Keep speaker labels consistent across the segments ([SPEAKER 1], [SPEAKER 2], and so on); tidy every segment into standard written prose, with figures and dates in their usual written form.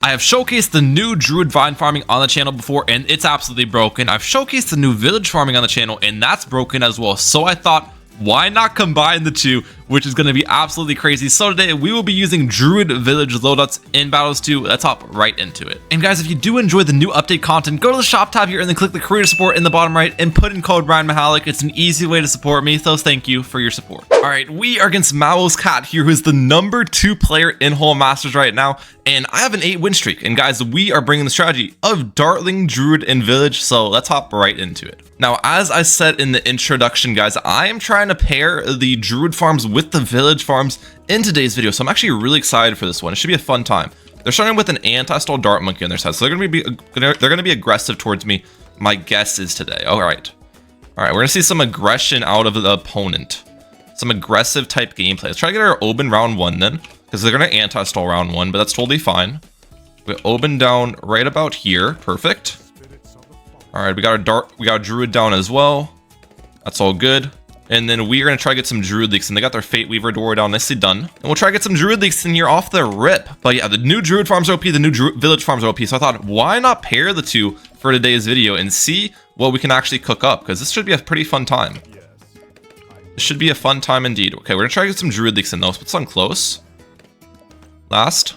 [SPEAKER 1] I have showcased the new Druid vine farming on the channel before, and it's absolutely broken. I've showcased the new village farming on the channel, and that's broken as well. So I thought, why not combine the two, which is going to be absolutely crazy. So today we will be using Druid village loadouts in Battles 2. Let's hop right into it. And guys, if you do enjoy the new update content, go to the shop tab here and then click the creator support in the bottom right and put in code Mehalic. It's an easy way to support me, so thank you for your support. All right, we are against Malo's Cat here, who's the #2 player in Whole Masters right now, and I have an 8 win streak. And guys, we are bringing the strategy of Dartling, Druid, and Village, so let's hop right into it. Now, as I said in the introduction, guys, I am trying to pair the Druid farms with the Village farms in today's video, so I'm actually really excited for this one. It should be a fun time. They're starting with an anti-stall Dart Monkey on their side, so they're gonna be aggressive towards me. My guess is today. All right, we're gonna see some aggression out of the opponent, some aggressive type gameplay. Let's try to get our Oben round 1 then, because they're gonna anti-stall round 1, but that's totally fine. We Oben down right about here. Perfect. All right, we got a Druid down as well. That's all good. And then we're gonna try to get some Druid leaks, and they got their Fate Weaver door down, nicely done. And we'll try to get some Druid leaks in here off the rip. But yeah, the new Druid farms are OP, the new Village farms are OP. So I thought, why not pair the two for today's video and see what we can actually cook up? Because this should be a pretty fun time. This should be a fun time indeed. Okay, we're gonna try to get some Druid leaks in those. Put some close. Last.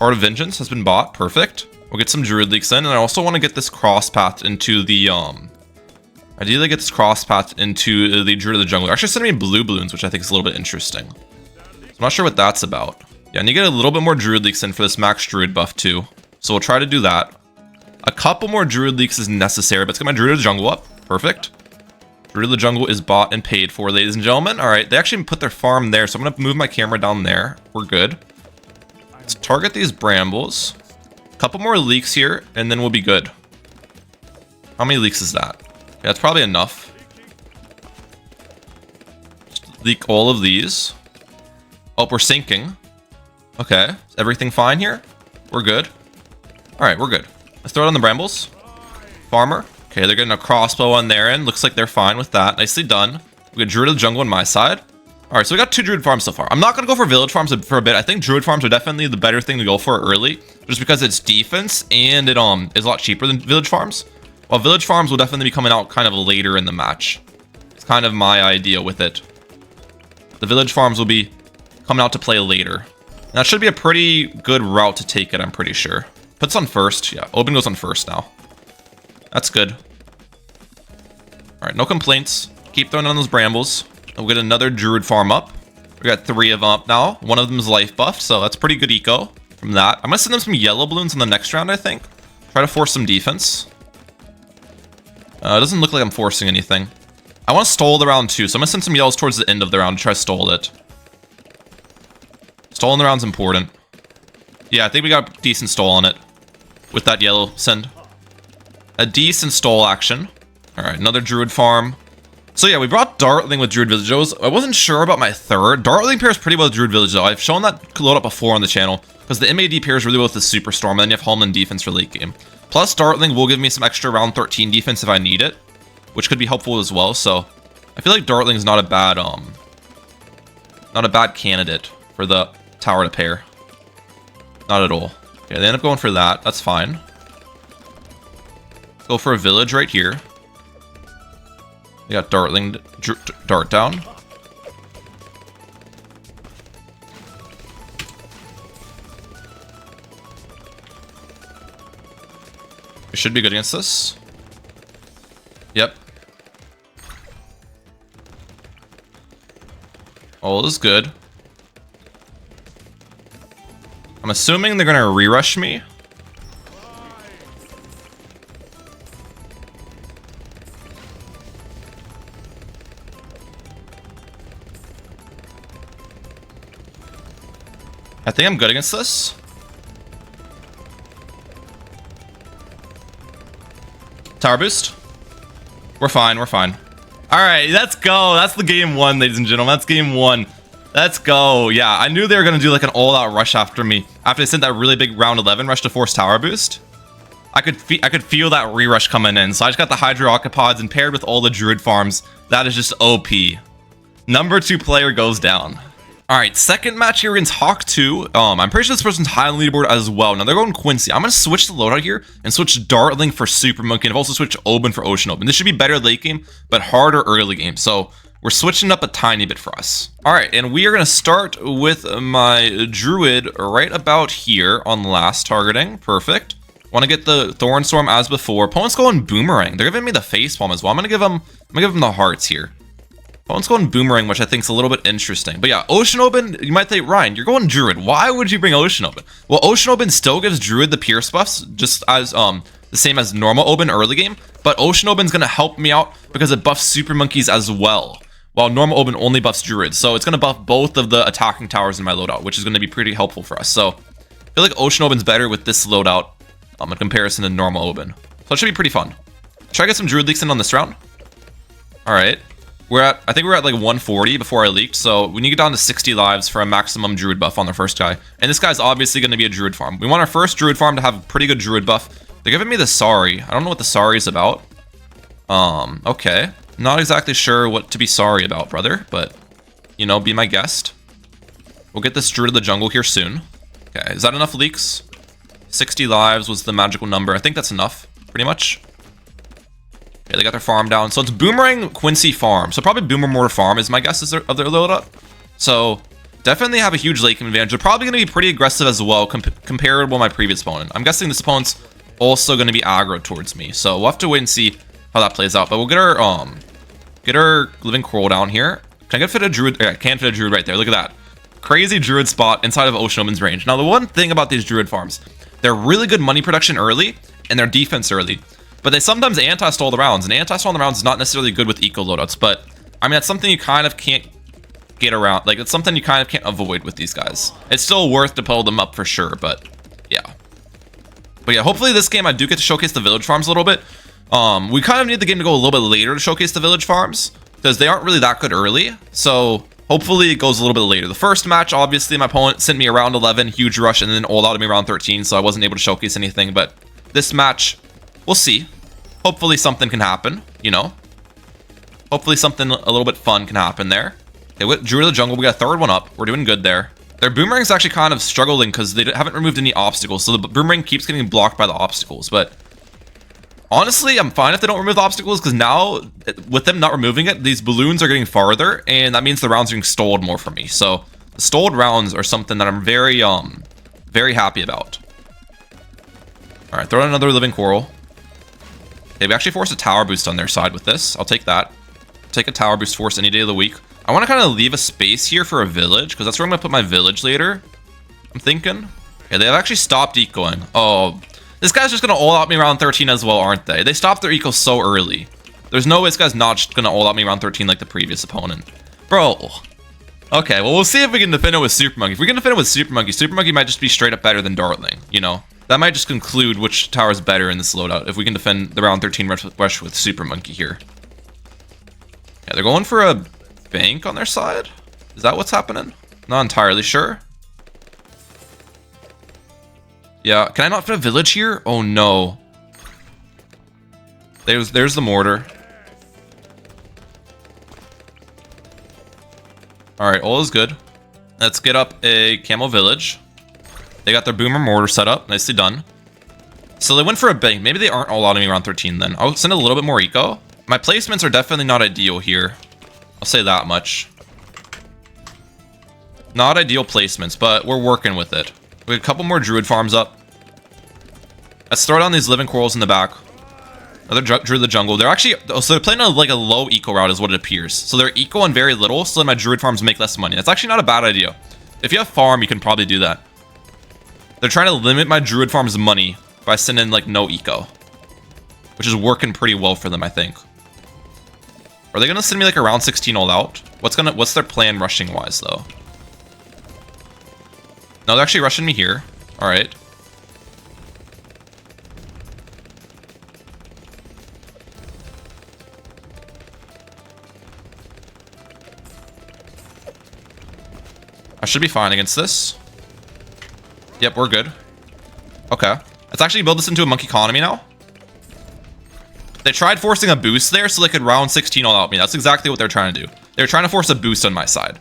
[SPEAKER 1] Art of Vengeance has been bought. Perfect. We'll get some Druid leaks in, and I also want to get this cross path into the ideally get this cross path into the Druid of the Jungle. Actually sending me blue Bloons, which I think is a little bit interesting. I'm not sure what that's about. Yeah, I need to get a little bit more Druid leaks in for this max Druid buff too. So we'll try to do that. A couple more Druid leaks is necessary, but let's get my Druid of the Jungle up. Perfect. Druid of the Jungle is bought and paid for, ladies and gentlemen. All right, they actually put their farm there, so I'm gonna move my camera down there. We're good. Let's target these brambles. Couple more leaks here, and then we'll be good. How many leaks is that? Yeah, that's probably enough. Just leak all of these. Oh, we're sinking. Okay, is everything fine here? We're good. All right, we're good. Let's throw it on the brambles. Farmer. Okay, they're getting a crossbow on their end. Looks like they're fine with that. Nicely done. We got Druid of the Jungle on my side. All right, so we got 2 Druid farms so far. I'm not going to go for Village farms for a bit. I think Druid farms are definitely the better thing to go for early, just because it's defense and it is a lot cheaper than Village farms. While Village farms will definitely be coming out kind of later in the match. It's kind of my idea with it. The Village farms will be coming out to play later. And that should be a pretty good route to take it, I'm pretty sure. Puts on first. Yeah, Oben goes on first now. That's good. All right, no complaints. Keep throwing on those brambles. We'll get another Druid farm up. We got 3 of them up now. One of them is life buffed, so that's pretty good eco from that. I'm gonna send them some yellow Bloons in the next round, I think. Try to force some defense. It doesn't look like I'm forcing anything. I want to stall the round too, so I'm gonna send some yellows towards the end of the round to try to stall it. Stalling the round's important. Yeah, I think we got a decent stall on it with that yellow send. A decent stall action. All right, another Druid farm. So yeah, we brought Dartling with Druid Village. I wasn't sure about my third. Dartling pairs pretty well with Druid Village though. I've shown that load up before on the channel because the MAD pairs really well with the Superstorm, and then you have Homeland defense for late game. Plus Dartling will give me some extra round 13 defense if I need it, which could be helpful as well. So I feel like Dartling is not a bad candidate for the tower to pair. Not at all. Okay, they end up going for that. That's fine. Go for a village right here. We got Dartling dart down. We should be good against this. Yep. All is good. I'm assuming they're gonna re-rush me. I think I'm good against this. Tower boost. We're fine, we're fine. All right, let's go. That's the game 1, ladies and gentlemen. That's game 1. Let's go. Yeah, I knew they were gonna do like an all-out rush after me. After they sent that really big round 11 rush to force tower boost. I could feel that re-rush coming in. So I just got the Hydra Octopods and paired with all the Druid farms. That is just OP. #2 player goes down. All right, second match here against Hawk 2. I'm pretty sure this person's high on the leaderboard as well. Now they're going Quincy. I'm going to switch the loadout here and switch Dartling for Super Monkey. And I've also switched Oben for Ocean Open. This should be better late game, but harder early game. So we're switching up a tiny bit for us. All right, and we are going to start with my Druid right about here on last targeting. Perfect. Want to get the Thorn Storm as before. Opponent's going Boomerang. They're giving me the Facepalm as well. I'm going to give them the hearts here. Opponent's going Boomerang, which I think is a little bit interesting. But yeah, Ocean Open, you might think, Ryan, you're going Druid. Why would you bring Ocean Open? Well, Ocean Open still gives Druid the Pierce buffs, just as the same as normal Open early game. But Ocean Open's going to help me out because it buffs Super Monkeys as well, while normal Open only buffs Druid. So it's going to buff both of the attacking towers in my loadout, which is going to be pretty helpful for us. So I feel like Ocean Open's better with this loadout in comparison to normal Open. So it should be pretty fun. Try to get some Druid leaks in on this round. All right. I think we're at like 140 before I leaked, so we need to get down to 60 lives for a maximum Druid buff on the first guy. And this guy's obviously going to be a Druid farm. We want our first Druid farm to have a pretty good Druid buff. They're giving me the Sorry. I don't know what the Sorry is about. Okay. Not exactly sure what to be sorry about, brother, but, you know, be my guest. We'll get this Druid of the jungle here soon. Okay, is that enough leaks? 60 lives was the magical number. I think that's enough, pretty much. Okay, they got their farm down. So it's Boomerang Quincy farm. So probably Boomer Mortar farm is my guess of their loadout. So definitely have a huge late game advantage. They're probably going to be pretty aggressive as well, comparable to my previous opponent. I'm guessing this opponent's also going to be aggro towards me. So we'll have to wait and see how that plays out. But we'll get our Living Coral down here. Can I fit a Druid? Yeah, I can fit a Druid right there. Look at that. Crazy Druid spot inside of Ocean Open's range. Now the one thing about these Druid farms, they're really good money production early and their defense early. But they sometimes anti-stall the rounds, and anti-stall the rounds is not necessarily good with eco loadouts, but I mean, that's something you kind of can't get around. Like, it's something you kind of can't avoid with these guys. It's still worth to pull them up for sure, but yeah. But yeah, hopefully this game I do get to showcase the village farms a little bit. We kind of need the game to go a little bit later to showcase the village farms, because they aren't really that good early, so hopefully it goes a little bit later. The first match, obviously, my opponent sent me around 11, huge rush, and then ult out of me around 13, so I wasn't able to showcase anything, but this match, we'll see. Hopefully something can happen, you know. Hopefully something a little bit fun can happen there. Okay, with Druid of the Jungle, we got a third one up. We're doing good there. Their Boomerang's actually kind of struggling because they haven't removed any obstacles, so the Boomerang keeps getting blocked by the obstacles. But honestly, I'm fine if they don't remove the obstacles, because now, with them not removing it, these balloons are getting farther, and that means the rounds are getting stalled more for me. So the stalled rounds are something that I'm very happy about. All right, throw in another Living Coral. Okay, we actually forced a tower boost on their side with this. I'll take that. Take a tower boost force any day of the week. I want to kind of leave a space here for a village, because that's where I'm going to put my village later. I'm thinking. Okay, they've actually stopped ecoing. Oh, this guy's just going to ult out me around 13 as well, aren't they? They stopped their eco so early. There's no way this guy's not just going to ult out me around 13 like the previous opponent. Bro. Okay, well, we'll see if we can defend it with Super Monkey. If we can defend it with Super Monkey might just be straight up better than Dartling, you know? That might just conclude which tower is better in this loadout if we can defend the round 13 rush with Super Monkey here. Yeah, they're going for a bank on their side? Is that what's happening? Not entirely sure. Yeah, can I not fit a village here? Oh no. There's the mortar. Alright, all is good. Let's get up a camel village. They got their Boomer Mortar set up. Nicely done. So they went for a bank. Maybe they aren't all out of me around 13 then. I'll send a little bit more eco. My placements are definitely not ideal here. I'll say that much. Not ideal placements, but we're working with it. We have a couple more Druid farms up. Let's throw down these Living Corals in the back. Another Druid of the Jungle. They're actually... So they're playing like a low eco route is what it appears. So they're eco on very little, so then my Druid farms make less money. That's actually not a bad idea. If you have farm, you can probably do that. They're trying to limit my Druid farm's money by sending like no eco, which is working pretty well for them, I think. Are they gonna send me like around 16 all out? What's their plan rushing wise though? No, they're actually rushing me here. All right. I should be fine against this. Yep, we're good. Okay. Let's actually build this into a monkey economy now. They tried forcing a boost there so they could round 16 all out me. That's exactly what they're trying to do. They're trying to force a boost on my side.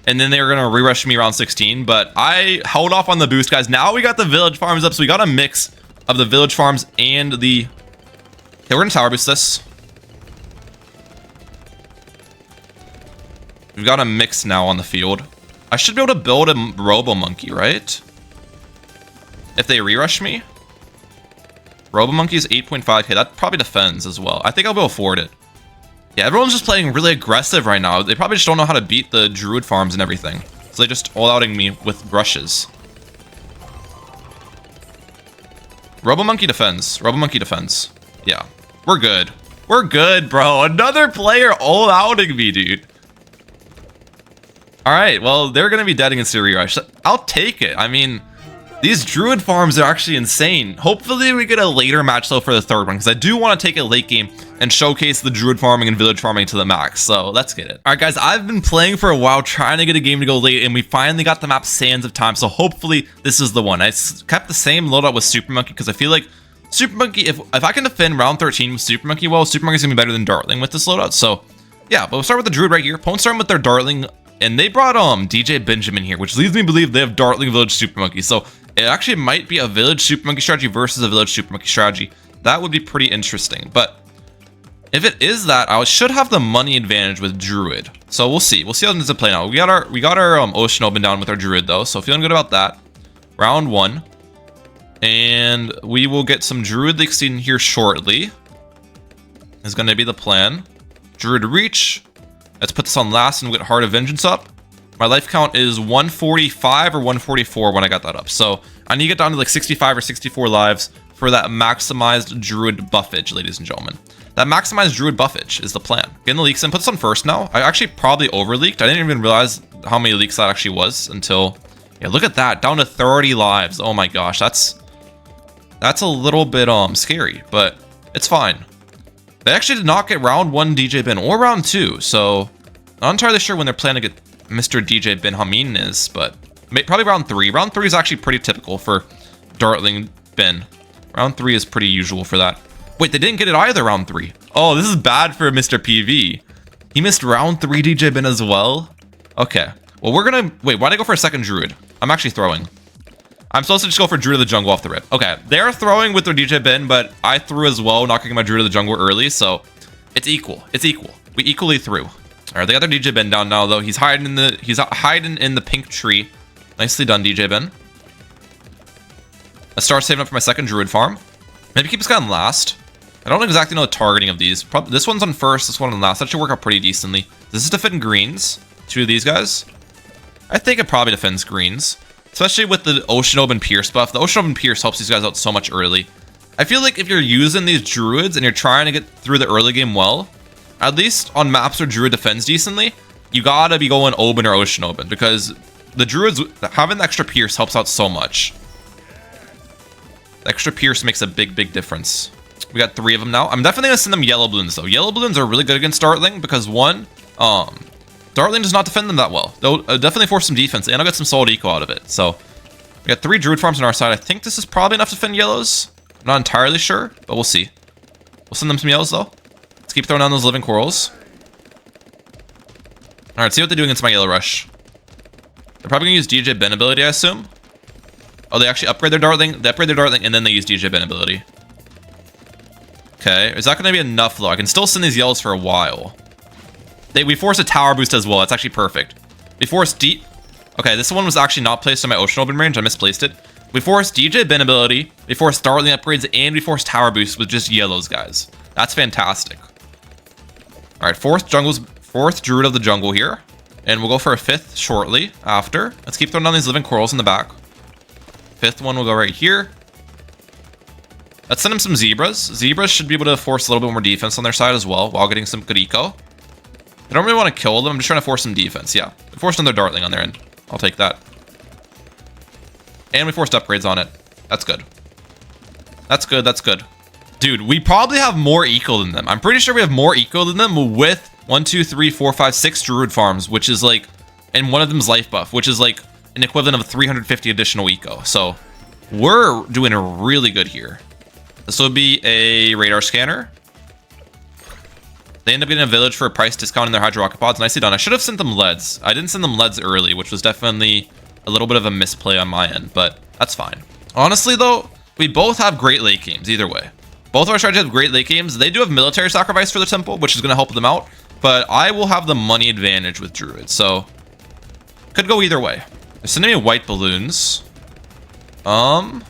[SPEAKER 1] and then they were gonna re-rush me around 16, but I held off on the boost, guys. Now we got the village farms up, so we got a mix of the village farms and the... Okay, we're gonna tower boost this. We've got a mix now on the field. I should be able to build a Robo Monkey, right? If they re-rush me. Robo Monkey is 8.5k. That probably defends as well. I think I'll be able to afford it. Yeah, everyone's just playing really aggressive right now. They probably just don't know how to beat the Druid farms and everything. So they're just all-outing me with rushes. Robo Monkey defends. Robo Monkey defends. Yeah, we're good. We're good, bro. Another player all-outing me, dude. All right, well, they're going to be dead against the re-rush. I'll take it. I mean, these Druid farms are actually insane. Hopefully, we get a later match, though, for the third one, because I do want to take a late game and showcase the Druid farming and village farming to the max. So let's get it. All right, guys, I've been playing for a while, trying to get a game to go late, and we finally got the map Sands of Time. So hopefully, this is the one. I kept the same loadout with Super Monkey, because I feel like Super Monkey, if I can defend round 13 with Super Monkey, well, Super Monkey's going to be better than Dartling with this loadout. So, yeah, but we'll start with the Druid right here. Opponents starting with their Dartling. And they brought DJ Benjamin here, which leads me to believe they have Dartling Village Super Monkey. So it actually might be a Village Super Monkey strategy versus a Village Super Monkey strategy. That would be pretty interesting. But if it is that, I should have the money advantage with Druid. So we'll see. We'll see how this is play out. We got our Ocean Open down with our Druid though, so feeling good about that. Round 1, and we will get some Druid Leaks in here shortly. Is going to be the plan. Druid Reach. Let's put this on last and we'll get Heart of Vengeance up. My life count is 145 or 144 when I got that up. So I need to get down to like 65 or 64 lives for that maximized Druid buffage, ladies and gentlemen. That maximized Druid buffage is the plan. Getting the leaks in. Put this on first now. I actually probably over-leaked. I didn't even realize how many leaks that actually was until... Yeah, look at that. Down to 30 lives. Oh my gosh. That's a little bit scary, but it's fine. They actually did not get round 1 DJ Ben or round 2, so not entirely sure when they're planning to get Mr. DJ Ben Hamin is, but probably round 3. Round 3 is actually pretty typical for Dartling Ben. Round 3 is pretty usual for that. Wait, they didn't get it either round 3. Oh, this is bad for Mr. PV. He missed round 3 DJ Ben as well? Okay. Well, we're gonna... Wait, why'd I go for a second Druid? I'm actually throwing. I'm supposed to just go for Druid of the Jungle off the rip. Okay, they're throwing with their DJ Ben, but I threw as well, knocking my Druid of the Jungle early, so it's equal. It's equal. We equally threw. All right, they got their DJ Ben down now, though. He's hiding in the pink tree. Nicely done, DJ Ben. Let's start saving up for my second Druid farm. Maybe keep this guy on last. I don't exactly know the targeting of these. Probably this one's on first, this one on last. That should work out pretty decently. This is defend greens. 2 of these guys. I think it probably defends greens. Especially with the Ocean Open Pierce buff. The Ocean Open Pierce helps these guys out so much early. I feel like if you're using these Druids and you're trying to get through the early game well, at least on maps where Druid defends decently, you gotta be going Open or Ocean Open, because the Druids, having the extra Pierce helps out so much. The extra Pierce makes a big, big difference. We got 3 of them now. I'm definitely gonna send them Yellow Bloons though. Yellow Bloons are really good against Dartling because one, Dartling does not defend them that well. They'll definitely force some defense, and I'll get some solid eco out of it. So, we got 3 Druid farms on our side. I think this is probably enough to defend yellows. I'm not entirely sure, but we'll see. We'll send them some yellows, though. Let's keep throwing down those living corals. Alright, see what they do against my yellow rush. They're probably going to use DJ Ben ability, I assume. Oh, they actually upgrade their Dartling. They upgrade their Dartling, and then they use DJ Ben ability. Okay, is that going to be enough, though? I can still send these yellows for a while. We force a tower boost as well. That's actually perfect. We force deep. Okay, this one was actually not placed in my Ocean Open range. I misplaced it. We force DJ Ben ability. We force Dartling upgrades, and we force tower boost with just yellows, guys. That's fantastic. All right, fourth Druid of the Jungle here, and we'll go for a 5th shortly after. Let's keep throwing down these living corals in the back. 5th one will go right here. Let's send him some zebras. Zebras should be able to force a little bit more defense on their side as well, while getting some good eco. I don't really want to kill them. I'm just trying to force some defense. Yeah, we forced another Dartling on their end. I'll take that. And we forced upgrades on it. That's good. That's good. That's good. Dude, we probably have more eco than them. I'm pretty sure we have more eco than them with 1, 2, 3, 4, 5, 6 Druid farms, which is like, and one of them's life buff, which is like an equivalent of 350 additional eco. So we're doing really good here. This will be a radar scanner. They end up getting a village for a price discount in their hydro rocket pods. Nicely done. I should have sent them leads. I didn't send them leads early, which was definitely a little bit of a misplay on my end, but that's fine. Honestly, though, we both have great late games either way. Both of our strategies have great late games. They do have military sacrifice for the temple, which is going to help them out, but I will have the money advantage with Druid, so could go either way. They're sending me white balloons. I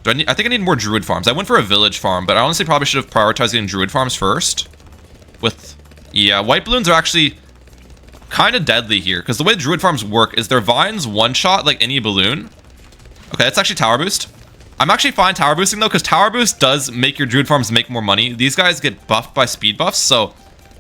[SPEAKER 1] think I need more Druid farms. I went for a village farm, but I honestly probably should have prioritized getting Druid farms first. Yeah, white balloons are actually kind of deadly here, because the way Druid farms work is their vines one-shot like any balloon. Okay, that's actually tower boost. I'm actually fine tower boosting though, because tower boost does make your Druid farms make more money. These guys get buffed by speed buffs, so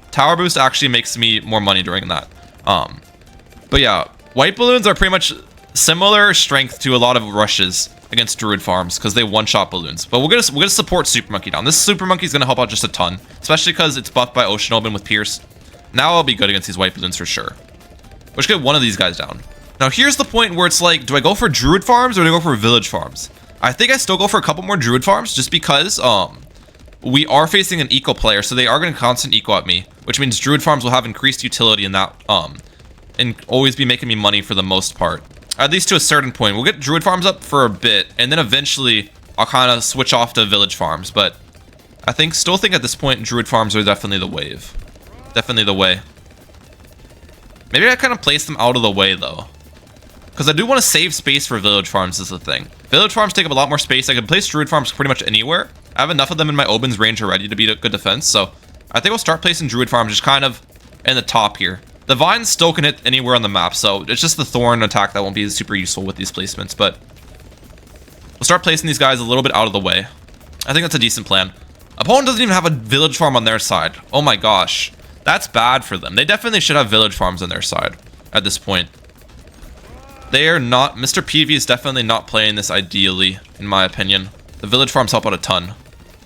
[SPEAKER 1] tower boost actually makes me more money during that. But yeah, white balloons are pretty much similar strength to a lot of rushes against Druid farms because they one-shot balloons. But we're gonna support Super Monkey down. This Super Monkey is gonna help out just a ton, especially because it's buffed by Ocean Open with Pierce. Now I'll be good against these white balloons for sure. Let's get one of these guys down. Now here's the point where it's like, do I go for Druid farms or do I go for village farms? I think I still go for a couple more Druid farms just because we are facing an eco player, so they are going to constant eco at me, which means Druid farms will have increased utility in that and always be making me money for the most part. At least to a certain point. We'll get Druid farms up for a bit, and then eventually I'll kind of switch off to village farms. But I still think at this point Druid farms are definitely the wave. Definitely the way. Maybe I kind of place them out of the way though, because I do want to save space for village farms is the thing. Village farms take up a lot more space. I can place Druid farms pretty much anywhere. I have enough of them in my Oben's range already to be a good defense, so I think we'll start placing Druid farms just kind of in the top here. The vines still can hit anywhere on the map, so it's just the thorn attack that won't be super useful with these placements, but we'll start placing these guys a little bit out of the way. I think that's a decent plan. Opponent doesn't even have a village farm on their side. Oh my gosh. That's bad for them. They definitely should have village farms on their side at this point. They are not... Mr. PV is definitely not playing this ideally, in my opinion. The village farms help out a ton.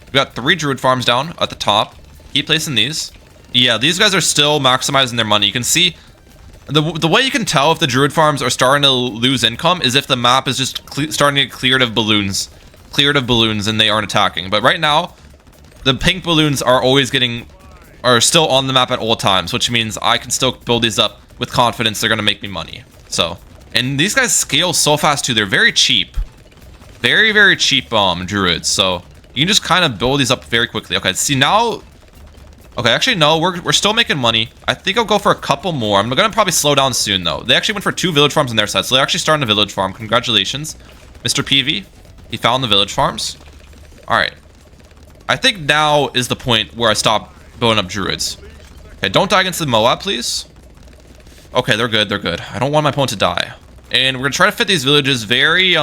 [SPEAKER 1] We got 3 Druid farms down at the top. Keep placing these. Yeah, these guys are still maximizing their money. You can see the way you can tell if the Druid farms are starting to lose income is if the map is just starting to get cleared of balloons, and they aren't attacking. But right now, the pink balloons are still on the map at all times, which means I can still build these up with confidence. They're gonna make me money. So, and these guys scale so fast too. They're very cheap, very, very cheap Druids. So you can just kind of build these up very quickly. Okay, see now. Okay, actually, no, we're still making money. I think I'll go for a couple more. I'm gonna probably slow down soon, though. They actually went for 2 village farms on their side, so they're actually starting a village farm. Congratulations, Mr. PV. He found the village farms. All right. I think now is the point where I stop building up Druids. Okay, don't die against the Moab, please. Okay, they're good, they're good. I don't want my opponent to die. And we're gonna try to fit these villages very,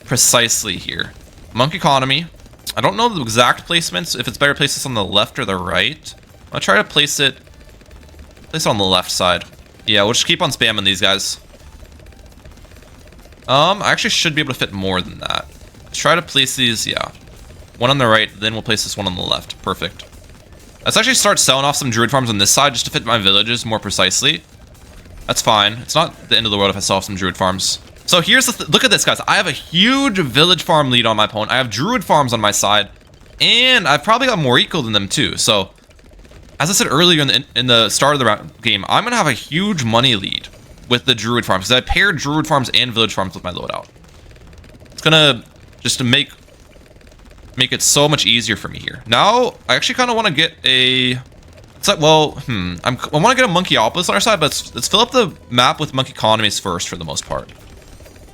[SPEAKER 1] precisely here. Monk economy. I don't know the exact placements, if it's better to place this on the left or the right. I'll try to place it on the left side. Yeah, we'll just keep on spamming these guys. I actually should be able to fit more than that. Let's try to place these, yeah. One on the right, then we'll place this one on the left. Perfect. Let's actually start selling off some Druid farms on this side just to fit my villages more precisely. That's fine. It's not the end of the world if I sell off some Druid farms. So here's the look at this, guys. I have a huge village farm lead on my opponent. I have Druid farms on my side, and I've probably got more eco than them too. So, as I said earlier in the start of the game, I'm gonna have a huge money lead with the Druid farms because I paired Druid farms and village farms with my loadout. It's gonna just make it so much easier for me here. Now, I actually kind of want to get a. It's like, well, I want to get a Monkeyopolis on our side, but let's fill up the map with Monk economies first for the most part.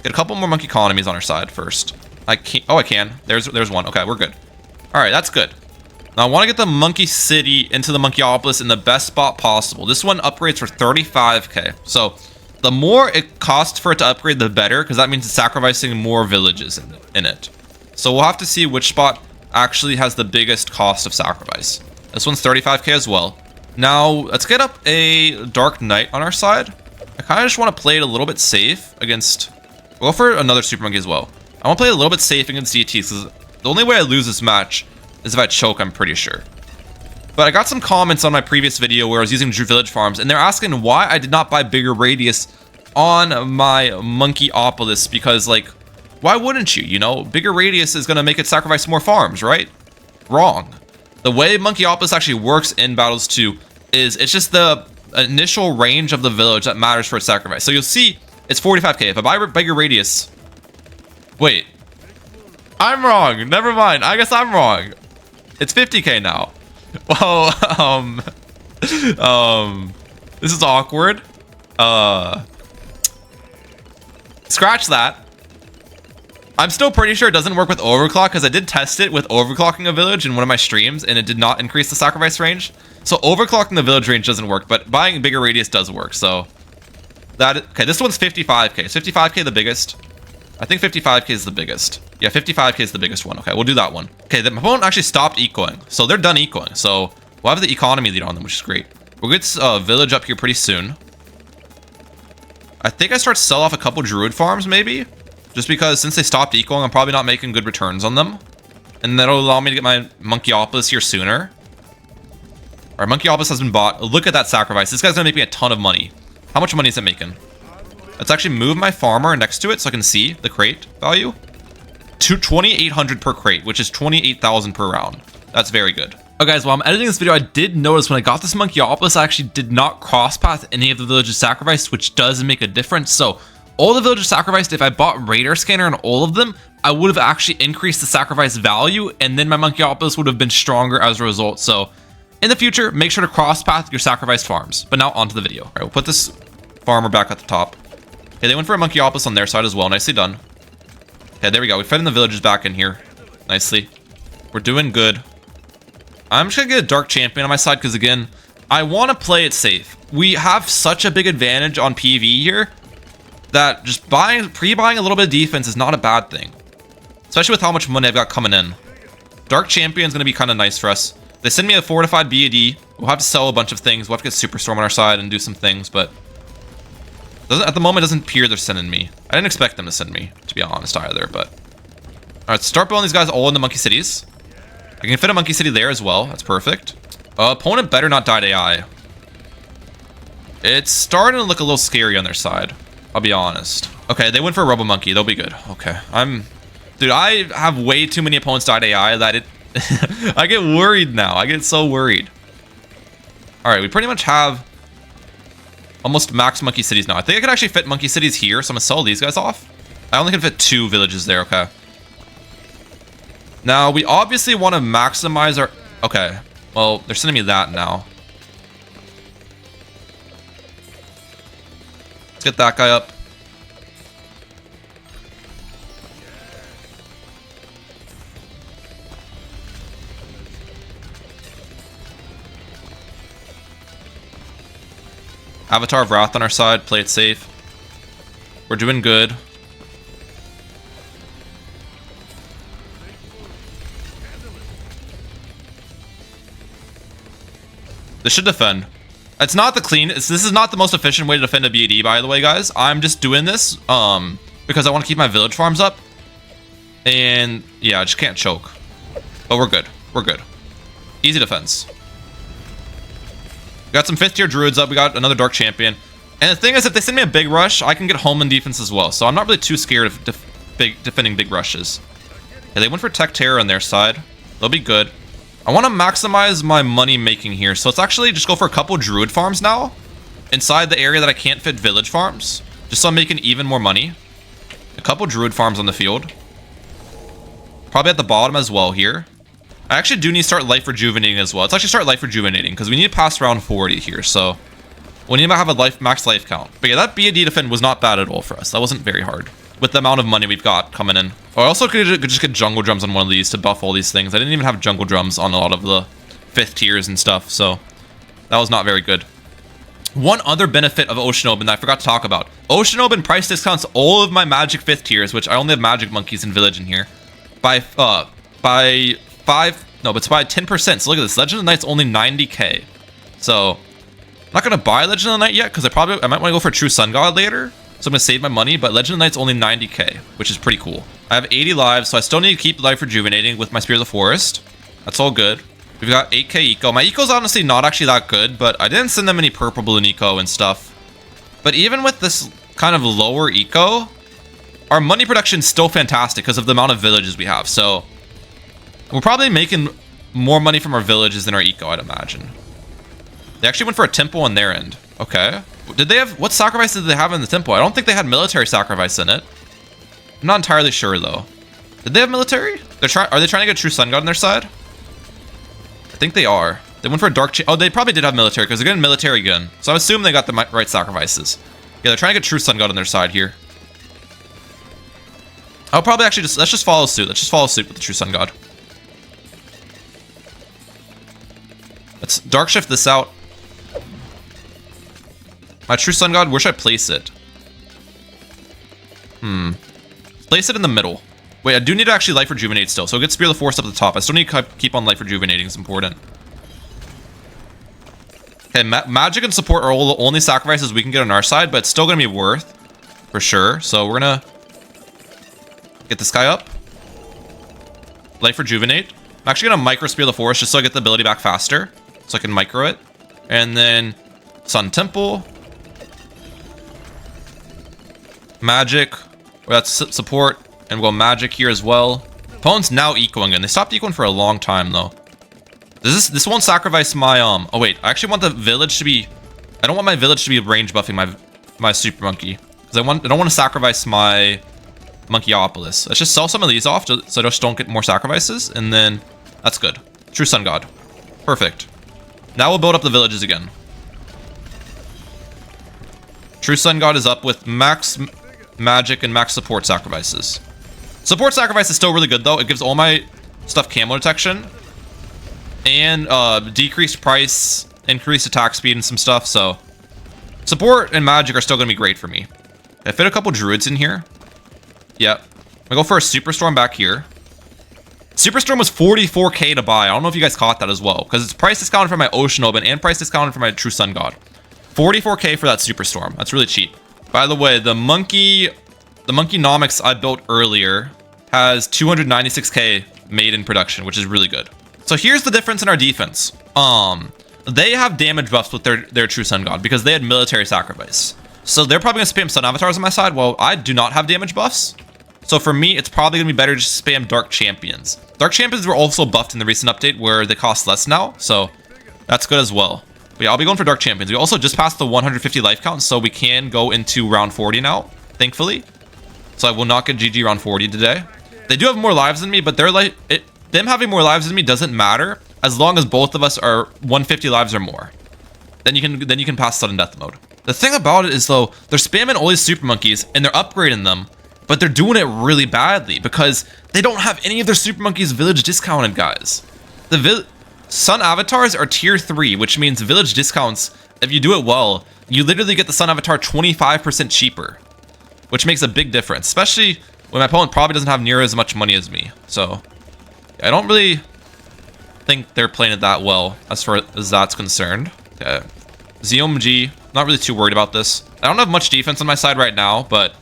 [SPEAKER 1] Get a couple more Monk economies on our side first. I can't. Oh, I can. There's one. Okay, we're good. All right, that's good. Now I want to get the Monkey City into the Monkeyopolis in the best spot possible. This one upgrades for 35k. So the more it costs for it to upgrade, the better, because that means it's sacrificing more villages in it. So we'll have to see which spot actually has the biggest cost of sacrifice. This one's 35k as well. Now let's get up a Dark Knight on our side. I kind of just want to play it a little bit safe against. We'll go for another Super Monkey as well. I want to play it a little bit safe against DTs because the only way I lose this match is if I choke, I'm pretty sure. But I got some comments on my previous video where I was using Drew Village Farms, and they're asking why I did not buy bigger radius on my Monkeyopolis, because, like, why wouldn't you? You know, bigger radius is going to make it sacrifice more farms, right? Wrong. The way Mehalic actually works in Battles 2 is it's just the initial range of the village that matters for its sacrifice. So you'll see it's 45k. If I buy bigger radius... Wait. I'm wrong. Never mind. I guess I'm wrong. It's 50k now. Well, this is awkward. Scratch that. I'm still pretty sure it doesn't work with overclock because I did test it with overclocking a village in one of my streams and it did not increase the sacrifice range. So overclocking the village range doesn't work, but buying a bigger radius does work. So that, okay, this one's 55k. Is 55k the biggest? I think 55k is the biggest. Yeah, 55k is the biggest one. Okay, we'll do that one. Okay, the opponent actually stopped ecoing, so they're done ecoing. So we'll have the economy lead on them, which is great. We'll get a village up here pretty soon. I think I start sell off a couple druid farms maybe, just because since they stopped ecoing, I'm probably not making good returns on them, and that'll allow me to get my Mehalic here sooner. All right, Mehalic has been bought. Look at that sacrifice. This guy's gonna make me a ton of money. How much money is it making? Let's actually move my farmer next to it so I can see the crate value. 2,800 per crate, which is 28,000 per round. That's very good. Okay, guys, while I'm editing this video, I did notice when I got this Mehalic, I actually did not cross path any of the villages sacrificed, which does make a difference. So all the villages sacrificed, if I bought radar scanner on all of them, I would have actually increased the sacrifice value, and then my Mehalic would have been stronger as a result. So in the future, make sure to cross path your sacrificed farms. But now onto the video. All right, we'll put this farmer back at the top. Okay, they went for a Mehalic on their side as well. Nicely done. Okay, there we go. We fed in the villagers back in here nicely. We're doing good. I'm just gonna get a dark champion on my side because, again, I want to play it safe. We have such a big advantage on PV here that just pre-buying a little bit of defense is not a bad thing, especially with how much money I've got coming in. Dark champion's gonna be kind of nice for us. They send me a fortified BAD. We'll have to sell a bunch of things. We'll have to get Superstorm on our side and do some things, but at the moment, it doesn't appear they're sending me. I didn't expect them to send me, to be honest, either, but... Alright, start building these guys all in the monkey cities. I can fit a monkey city there as well. That's perfect. Opponent better not die to AI. It's starting to look a little scary on their side, I'll be honest. Okay, they went for a robo monkey. They'll be good. Okay, dude, I have way too many opponents die to AI that it... I get worried now. I get so worried. Alright, we pretty much have almost max monkey cities now. I think I could actually fit monkey cities here, so I'm gonna sell these guys off. I only can fit 2 villages there. Okay. Now, we obviously want to maximize our... Okay. Well, they're sending me that now. Let's get that guy up. Avatar of Wrath on our side. Play it safe. We're doing good. This should defend. It's not the clean. This is not the most efficient way to defend a BAD, by the way, guys. I'm just doing this because I want to keep my village farms up. And yeah, I just can't choke. But we're good. We're good. Easy defense. We got some 5th tier druids up. We got another dark champion. And the thing is, if they send me a big rush, I can get home in defense as well. So I'm not really too scared of defending big rushes. Okay, they went for tech terror on their side. They'll be good. I want to maximize my money making here. So let's actually just go for a couple druid farms now inside the area that I can't fit village farms, just so I'm making even more money. A couple druid farms on the field. Probably at the bottom as well here. I actually do need to start life rejuvenating as well. Let's actually start life rejuvenating because we need to pass round 40 here. So we need to have a max life count. But yeah, that BAD defend was not bad at all for us. That wasn't very hard with the amount of money we've got coming in. Or I also could just get jungle drums on one of these to buff all these things. I didn't even have jungle drums on a lot of the 5th tiers and stuff, so that was not very good. One other benefit of Ocean Open that I forgot to talk about. Ocean Open price discounts all of my magic 5th tiers, which I only have magic monkeys in village in here, by 10%. So look at this. Legend of the Night's only 90k. So I'm not gonna buy Legend of the Night yet because I might want to go for True Sun God later. So I'm going to save my money, but Legend of the Night's only 90k, which is pretty cool. I have 80 lives, so I still need to keep life rejuvenating with my Spear of the Forest. That's all good. We've got 8k eco. My eco's honestly not actually that good, but I didn't send them any purple balloon eco and stuff. But even with this kind of lower eco, our money production's still fantastic because of the amount of villages we have. So we're probably making more money from our villages than our eco, I'd imagine. They actually went for a temple on their end. Okay. Did they have... What sacrifices did they have in the temple? I don't think they had military sacrifice in it. I'm not entirely sure, though. Did they have military? Are they trying to get a true sun god on their side? I think they are. They went for a dark... Oh, they probably did have military, because they're getting military again. So I assume they got the right sacrifices. Yeah, they're trying to get true sun god on their side here. I'll probably actually just... Let's just follow suit. Let's just follow suit with the true sun god. Let's dark shift this out. My true sun god, where should I place it? Place it in the middle. Wait, I do need to actually life rejuvenate still. So get Spear of the Force up at the top. I still need to keep on life rejuvenating. It's important. Okay, magic and support are all the only sacrifices we can get on our side, but it's still going to be worth. For sure. So we're going to get this guy up. Life rejuvenate. I'm actually going to micro Spear of the Force just so I get the ability back faster. So I can micro it. And then Sun Temple. Magic. That's support. And we'll go magic here as well. Opponent's now ecoing again. They stopped ecoing for a long time though. This won't sacrifice my oh wait, I actually want the village to be... I don't want my village to be range buffing my super monkey. Because I don't want to sacrifice my Monkeyopolis. Let's just sell some of these off so I just don't get more sacrifices. And then that's good. True Sun God. Perfect. Now we'll build up the villages again. True Sun God is up with max magic and max support sacrifices. Support sacrifice is still really good though. It gives all my stuff camo detection and decreased price, increased attack speed and some stuff. So support and magic are still going to be great for me. I fit a couple druids in here. Yep. I go for a Superstorm back here. Superstorm was 44k to buy. I don't know if you guys caught that as well, because it's price discounted for my Ocean Open and price discounted for my True Sun God. 44k for that Superstorm. That's really cheap. By the way, the Monkeynomics I built earlier has 296k made in production, which is really good. So here's the difference in our defense. They have damage buffs with their True Sun God because they had military sacrifice. So they're probably gonna spam Sun Avatars on my side. Well, I do not have damage buffs. So for me, it's probably gonna be better to just spam Dark Champions. Dark Champions were also buffed in the recent update where they cost less now. So that's good as well. But yeah, I'll be going for Dark Champions. We also just passed the 150 life count, so we can go into round 40 now, thankfully. So I will not get GG round 40 today. They do have more lives than me, but they're like them having more lives than me doesn't matter as long as both of us are 150 lives or more. Then you can pass sudden death mode. The thing about it is though, they're spamming all these super monkeys and they're upgrading them, but they're doing it really badly because they don't have any of their super monkeys village discounted, guys. The Sun Avatars are tier 3, which means village discounts, if you do it well, you literally get the Sun Avatar 25% cheaper, which makes a big difference, especially when my opponent probably doesn't have near as much money as me. So I don't really think they're playing it that well as far as that's concerned. Okay. ZOMG, not really too worried about this. I don't have much defense on my side right now, but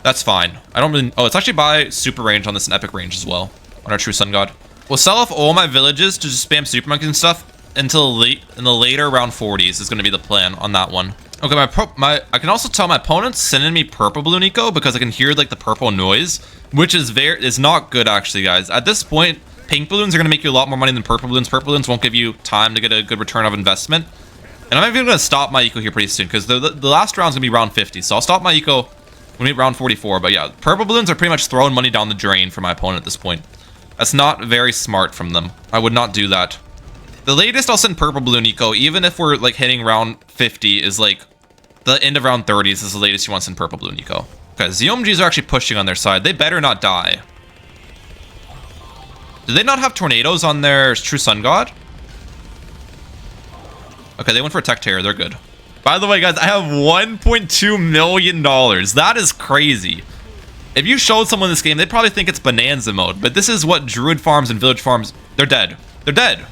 [SPEAKER 1] that's fine. I don't really... Oh, it's actually by super range on this and epic range as well on our True Sun God. We'll sell off all my villages to just spam super monkeys and stuff until in the later round 40s is going to be the plan on that one. Okay, I can also tell my opponent's sending me purple balloon eco because I can hear like the purple noise, which is not good actually, guys. At this point, pink balloons are going to make you a lot more money than purple balloons. Purple balloons won't give you time to get a good return of investment. And I'm even going to stop my eco here pretty soon because the last round's going to be round 50. So I'll stop my eco when we hit round 44. But yeah, purple balloons are pretty much throwing money down the drain for my opponent at this point. That's not very smart from them. I would not do that. The latest I'll send purple balloon eco, even if we're like hitting round 50, is like the end of round 30s is the latest you want to send purple balloon eco. Okay, ZOMGs are actually pushing on their side. They better not die. Do they not have tornadoes on their True Sun God? Okay, they went for a tech terror. They're good. By the way, guys, I have $1.2 million. That is crazy. If you showed someone this game, they'd probably think it's bonanza mode. But this is what Druid farms and village farms... They're dead. They're dead.